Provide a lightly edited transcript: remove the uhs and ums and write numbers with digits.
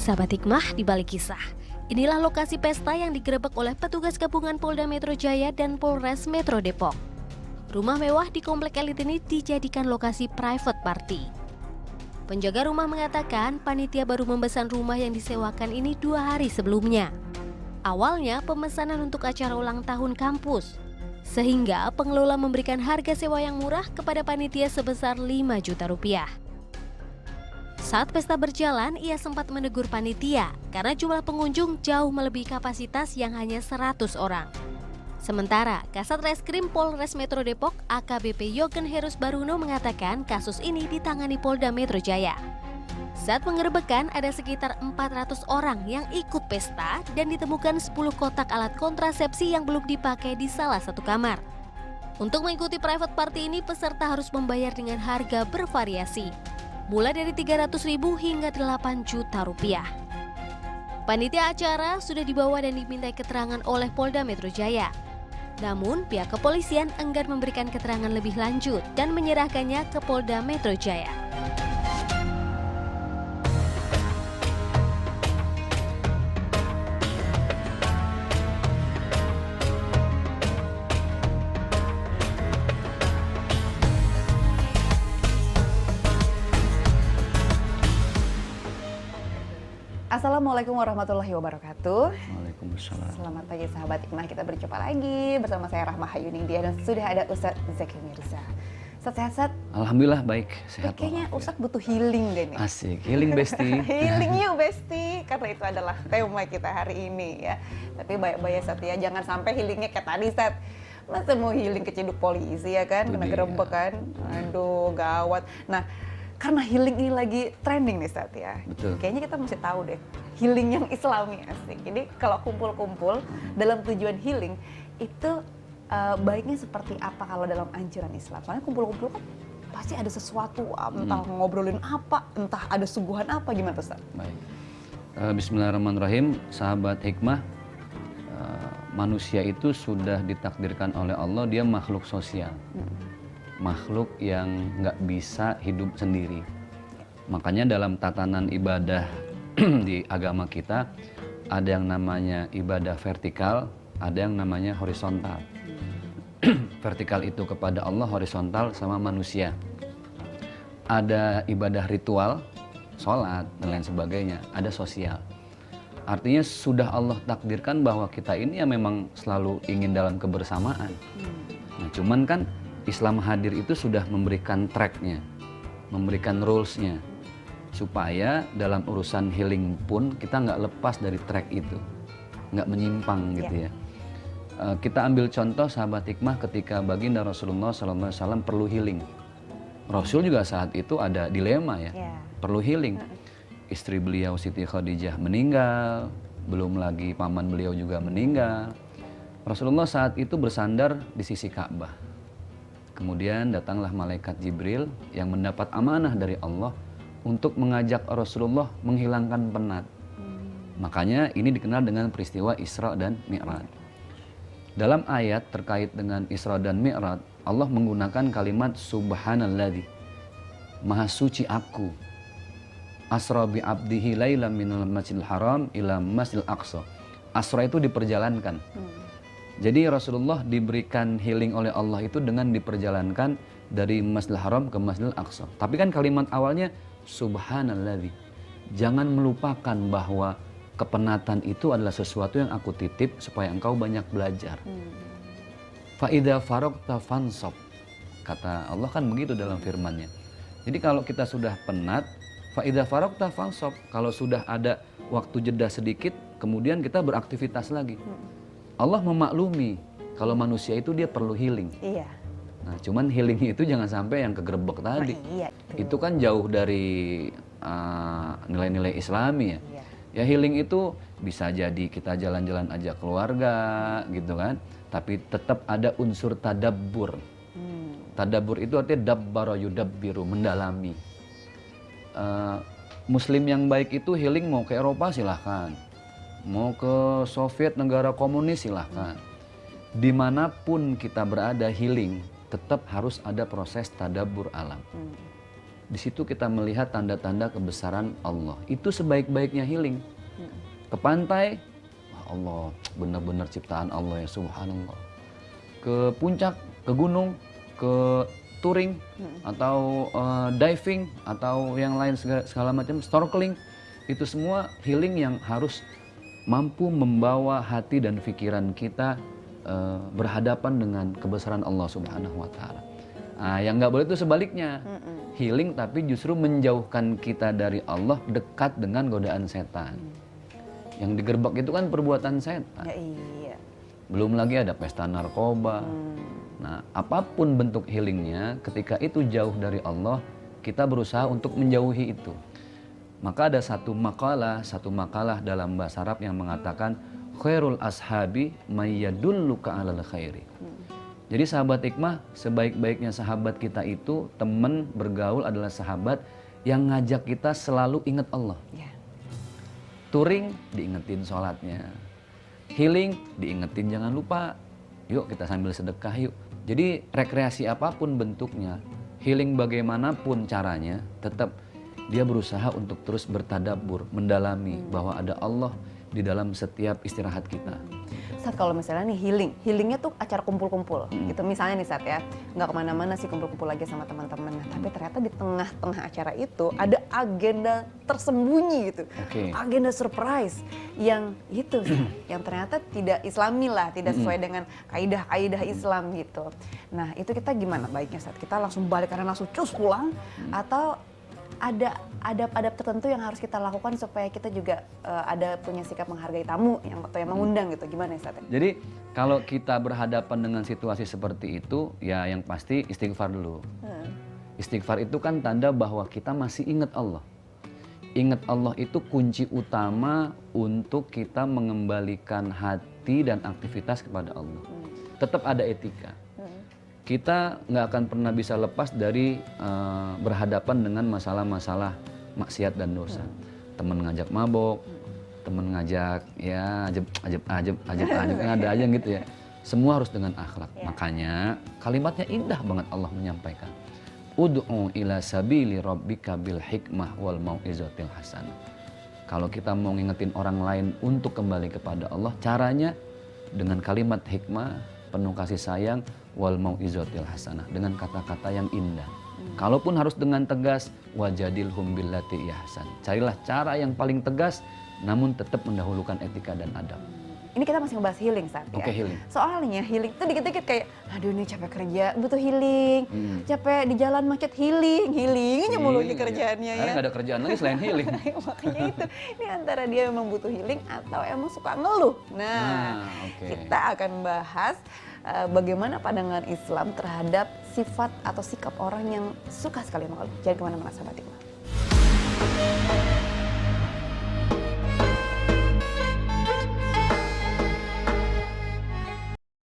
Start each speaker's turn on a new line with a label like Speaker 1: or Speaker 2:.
Speaker 1: Sahabat hikmah di balik kisah. Inilah lokasi pesta yang digerebek oleh petugas gabungan Polda Metro Jaya dan Polres Metro Depok. Rumah mewah di komplek elit ini dijadikan lokasi private party. Penjaga rumah mengatakan panitia baru memesan rumah yang disewakan ini 2 hari sebelumnya. Awalnya pemesanan untuk acara ulang tahun kampus, sehingga pengelola memberikan harga sewa yang murah kepada panitia sebesar 5 juta rupiah. Saat pesta berjalan, ia sempat menegur panitia karena jumlah pengunjung jauh melebihi kapasitas yang hanya 100 orang. Sementara, Kasat Reskrim Polres Metro Depok AKBP Yogen Herus Baruno mengatakan kasus ini ditangani Polda Metro Jaya. Saat penggerebekan ada sekitar 400 orang yang ikut pesta dan ditemukan 10 kotak alat kontrasepsi yang belum dipakai di salah satu kamar. Untuk mengikuti private party ini, peserta harus membayar dengan harga bervariasi, mulai dari 300.000 hingga 8 juta rupiah. Panitia acara sudah dibawa dan dimintai keterangan oleh Polda Metro Jaya. Namun, pihak kepolisian enggan memberikan keterangan lebih lanjut dan menyerahkannya ke Polda Metro Jaya.
Speaker 2: Assalamualaikum warahmatullahi wabarakatuh.
Speaker 3: Waalaikumsalam.
Speaker 2: Selamat pagi sahabat hikmah, kita berjumpa lagi bersama saya Rahma Hayuningdia dan sudah ada Ustadz Zaki Mirza. Sehat-sehat?
Speaker 3: Alhamdulillah baik, sehat.
Speaker 2: Kayaknya Ustadz butuh healing deh nih.
Speaker 3: Asik, healing bestie.
Speaker 2: Healing yuk bestie, karena itu adalah tema kita hari ini ya. Tapi baik-baik Sat ya, jangan sampai healingnya kayak tadi Sat. Masa mau healing keciduk polisi ya kan, kena gerebek kan. Aduh gawat. Nah, karena healing ini lagi trending nih Sat ya.
Speaker 3: Betul.
Speaker 2: Kayaknya kita mesti tahu deh healing yang islami asik. Jadi kalau kumpul-kumpul dalam tujuan healing itu baiknya seperti apa kalau dalam anjuran Islam? Soalnya kumpul-kumpul kan pasti ada sesuatu, entah ngobrolin apa, entah ada suguhan apa, gimana Ustaz?
Speaker 3: Baik. Bismillahirrahmanirrahim, sahabat hikmah. Manusia itu sudah ditakdirkan oleh Allah, dia makhluk sosial. Makhluk yang nggak bisa hidup sendiri. Makanya dalam tatanan ibadah di agama kita ada yang namanya ibadah vertikal, ada yang namanya horizontal. Vertikal itu kepada Allah, horizontal sama manusia. Ada ibadah ritual, sholat dan lain sebagainya, ada sosial. Artinya sudah Allah takdirkan bahwa kita ini ya memang selalu ingin dalam kebersamaan. Nah, cuman kan Islam hadir itu sudah memberikan tracknya, memberikan rulesnya, supaya dalam urusan healing pun kita nggak lepas dari track itu, nggak menyimpang gitu ya. Kita ambil contoh sahabat hikmah ketika baginda Rasulullah SAW perlu healing. Rasul juga saat itu ada dilema ya, perlu healing. Istri beliau Siti Khadijah meninggal, belum lagi paman beliau juga meninggal. Rasulullah saat itu bersandar di sisi Ka'bah. Kemudian datanglah malaikat Jibril yang mendapat amanah dari Allah untuk mengajak Rasulullah menghilangkan penat. Makanya ini dikenal dengan peristiwa Isra dan Mi'raj. Dalam ayat terkait dengan Isra dan Mi'raj, Allah menggunakan kalimat Subhanalladzi, Maha suci aku. Asra bi abdihi lailam minal masjidil haram ila masjidil aqsa. Asra itu diperjalankan. Jadi Rasulullah diberikan healing oleh Allah itu dengan diperjalankan dari Masjidil Haram ke Masjidil Aqsa. Tapi kan kalimat awalnya Subhanalladzi. Jangan melupakan bahwa kepenatan itu adalah sesuatu yang aku titip supaya engkau banyak belajar. Fa idza faragta fansab. Kata Allah kan begitu dalam firman-Nya. Jadi kalau kita sudah penat, fa idza faragta fansab. Kalau sudah ada waktu jeda sedikit, kemudian kita beraktivitas lagi. Allah memaklumi kalau manusia itu dia perlu healing. Iya. Nah, cuman healingnya itu jangan sampai yang kegerebek tadi. Iya, itu kan jauh dari nilai-nilai Islami ya. Iya. Ya healing itu bisa jadi kita jalan-jalan aja keluarga gitu kan. Tapi tetap ada unsur tadabbur. Tadabbur itu artinya dabbara yudabbiru, mendalami. Muslim yang baik itu healing mau ke Eropa silahkan. Mau ke Soviet, negara komunis silahkan. Dimanapun kita berada healing, tetap harus ada proses tadabbur alam. Di situ kita melihat tanda-tanda kebesaran Allah. Itu sebaik-baiknya healing. Ke pantai, wah Allah, benar-benar ciptaan Allah ya, subhanallah. Ke puncak, ke gunung, ke touring, atau diving, atau yang lain segala macam, snorkeling. Itu semua healing yang harus mampu membawa hati dan pikiran kita berhadapan dengan kebesaran Allah Subhanahu wa Ta'ala. Nah, yang nggak boleh itu sebaliknya, healing tapi justru menjauhkan kita dari Allah, dekat dengan godaan setan. Yang digerebek itu kan perbuatan setan.
Speaker 2: Ya, iya.
Speaker 3: Belum lagi ada pesta narkoba. Nah, apapun bentuk healingnya, ketika itu jauh dari Allah, kita berusaha untuk menjauhi itu. Maka ada satu makalah dalam bahasa Arab yang mengatakan khairul ashabi may yadulluka 'alal khairi. Jadi sahabat hikmah, sebaik-baiknya sahabat kita itu, teman bergaul adalah sahabat yang ngajak kita selalu ingat Allah.
Speaker 2: Ya.
Speaker 3: Touring, diingetin sholatnya. Healing, diingetin jangan lupa. Yuk kita sambil sedekah yuk. Jadi rekreasi apapun bentuknya, healing bagaimanapun caranya, tetap dia berusaha untuk terus bertadabbur, mendalami bahwa ada Allah di dalam setiap istirahat kita.
Speaker 2: Saat kalau misalnya nih healingnya tuh acara kumpul-kumpul gitu misalnya nih Sat ya, nggak kemana-mana sih, kumpul-kumpul lagi sama teman-teman, tapi ternyata di tengah-tengah acara itu ada agenda tersembunyi gitu, agenda surprise yang itu yang ternyata tidak islami lah, tidak sesuai dengan kaidah-kaidah Islam gitu. Nah itu kita gimana baiknya Sat? Kita langsung balik karena langsung cus pulang, atau ada adab-adab tertentu yang harus kita lakukan supaya kita juga ada punya sikap menghargai tamu atau yang mengundang gitu, gimana ya Ustaz?
Speaker 3: Jadi kalau kita berhadapan dengan situasi seperti itu, ya yang pasti istighfar dulu. Istighfar itu kan tanda bahwa kita masih ingat Allah. Ingat Allah itu kunci utama untuk kita mengembalikan hati dan aktivitas kepada Allah. Tetap ada etika. Kita nggak akan pernah bisa lepas dari berhadapan dengan masalah-masalah maksiat dan dosa. Temen ngajak mabok, temen ngajak ya ajeb ada aja gitu ya. Semua harus dengan akhlak. Makanya kalimatnya indah banget Allah menyampaikan. Ud'u ila sabili rabbika bil hikmah wal mau'izatil hasanah. Kalau kita mau ngingetin orang lain untuk kembali kepada Allah, caranya dengan kalimat hikmah, penuh kasih sayang, wal mau'izatil hasanah, dengan kata-kata yang indah. Kalaupun harus dengan tegas, wajadilhum billati ihsan. Carilah cara yang paling tegas namun tetap mendahulukan etika dan adab.
Speaker 2: Ini kita masih ngebahas healing Sat ya.
Speaker 3: Oke, healing.
Speaker 2: Soalnya healing tuh dikit-dikit kayak aduh ini capek kerja butuh healing. Capek di jalan macet healing aja mulu ini kerjaannya ya.
Speaker 3: Karena nggak ada kerjaan lagi selain healing.
Speaker 2: Makanya itu, ini antara dia memang butuh healing atau emang suka ngeluh. Nah, kita akan bahas bagaimana pandangan Islam terhadap sifat atau sikap orang yang suka sekali mengeluh. Jangan kemana-mana sahabat hikmah.